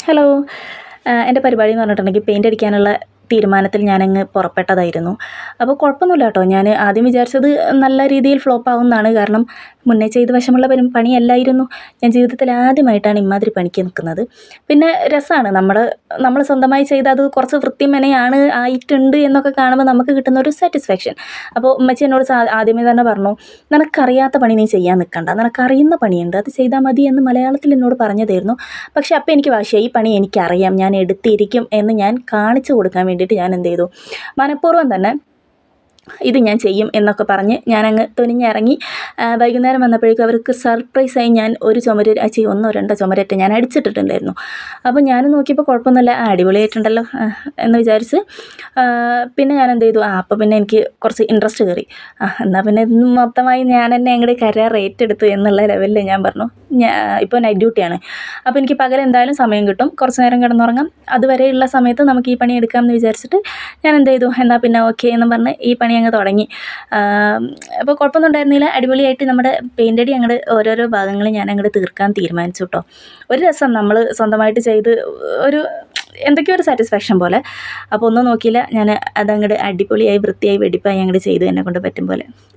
Hello. എൻ്റെ പരിപാടി എന്ന് പറഞ്ഞിട്ടുണ്ടെങ്കിൽ പെയിൻ്റ് അടിക്കാനുള്ള തീരുമാനത്തിൽ ഞാനങ്ങ് പുറപ്പെട്ടതായിരുന്നു. അപ്പോൾ കുഴപ്പമൊന്നുമില്ല കേട്ടോ. ഞാൻ ആദ്യം വിചാരിച്ചത് നല്ല രീതിയിൽ ഫ്ലോപ്പ് ആവുമെന്നാണ്. കാരണം മുന്നേ ചെയ്ത് വശമുള്ള പണിയല്ലായിരുന്നു. ഞാൻ ജീവിതത്തിൽ ആദ്യമായിട്ടാണ് ഇമ്മാതിരി പണിക്ക് നിൽക്കുന്നത്. പിന്നെ രസമാണ് നമ്മൾ സ്വന്തമായി ചെയ്ത് അത് കുറച്ച് വൃത്തിമെനയാണ് ആയിട്ടുണ്ട് എന്നൊക്കെ കാണുമ്പോൾ നമുക്ക് കിട്ടുന്ന ഒരു സാറ്റിസ്ഫാക്ഷൻ. അപ്പോൾ ഉമ്മച്ചി എന്നോട് ആദ്യമേ തന്നെ പറഞ്ഞു, നിനക്കറിയാത്ത പണി നീ ചെയ്യാൻ നിൽക്കണ്ട, നിനക്കറിയുന്ന പണിയുണ്ട് അത് ചെയ്താൽ മതി എന്ന് മലയാളത്തിൽ എന്നോട് പറഞ്ഞതായിരുന്നു. പക്ഷേ അപ്പോൾ എനിക്ക് വാശിയായി. ഈ പണി എനിക്കറിയാം, ഞാൻ എടുത്തിരിക്കും എന്ന് ഞാൻ കാണിച്ചു കൊടുക്കാൻ വേണ്ടിയിട്ട് ഞാൻ എന്ത് ചെയ്തു, മനഃപൂർവ്വം തന്നെ ഇത് ഞാൻ ചെയ്യും എന്നൊക്കെ പറഞ്ഞ് ഞാനങ്ങ് തുനിഞ്ഞിറങ്ങി. വൈകുന്നേരം വന്നപ്പോഴേക്കും അവർക്ക് സർപ്രൈസായി ഞാൻ ഒരു ഒന്നോ രണ്ടോ ചുമരറ്റ് ഞാൻ അടിച്ചിട്ടിട്ടുണ്ടായിരുന്നു. അപ്പോൾ ഞാൻ നോക്കിയപ്പോൾ കുഴപ്പമൊന്നുമില്ല, അടിപൊളിയായിട്ടുണ്ടല്ലോ എന്ന് വിചാരിച്ച് പിന്നെ ഞാൻ എന്ത് ചെയ്തു, അപ്പോൾ പിന്നെ എനിക്ക് കുറച്ച് ഇൻട്രസ്റ്റ് കയറി. എന്നാൽ പിന്നെ മൊത്തമായി ഞാൻ തന്നെ അങ്ങോട്ട് കരാർ ഏറ്റെടുത്തു എന്നുള്ള ലെവലിൽ ഞാൻ പറഞ്ഞു, ഇപ്പോൾ നൈറ്റ് ഡ്യൂട്ടിയാണ്, അപ്പോൾ എനിക്ക് പകൽ എന്തായാലും സമയം കിട്ടും, കുറച്ച് നേരം കിടന്നുറങ്ങാം, അതുവരെയുള്ള സമയത്ത് നമുക്ക് ഈ പണി എടുക്കാമെന്ന് വിചാരിച്ചിട്ട് ഞാൻ എന്ത് ചെയ്തു, എന്നാൽ പിന്നെ ഓക്കെ എന്ന് പറഞ്ഞ് ഈ പണി അങ്ങ് തുടങ്ങി. അപ്പോൾ കുഴപ്പമൊന്നും ഉണ്ടായിരുന്നില്ല. അടിപൊളിയായിട്ട് നമ്മുടെ പെയിൻ്റ് അടി അങ്ങോട്ട് ഓരോരോ ഭാഗങ്ങൾ ഞാൻ അങ്ങോട്ട് തീർക്കാൻ തീരുമാനിച്ചു കേട്ടോ. ഒരു രസം, നമ്മൾ സ്വന്തമായിട്ട് ചെയ്ത് ഒരു എന്തൊക്കെയോ ഒരു സാറ്റിസ്ഫാക്ഷൻ പോലെ. അപ്പോൾ ഒന്നും നോക്കിയില്ല, ഞാൻ അതങ്ങോട്ട് അടിപൊളിയായി വൃത്തിയായി വെടിപ്പായി അങ്ങോട്ട് ചെയ്തു എന്നെ കൊണ്ട് പറ്റും പോലെ.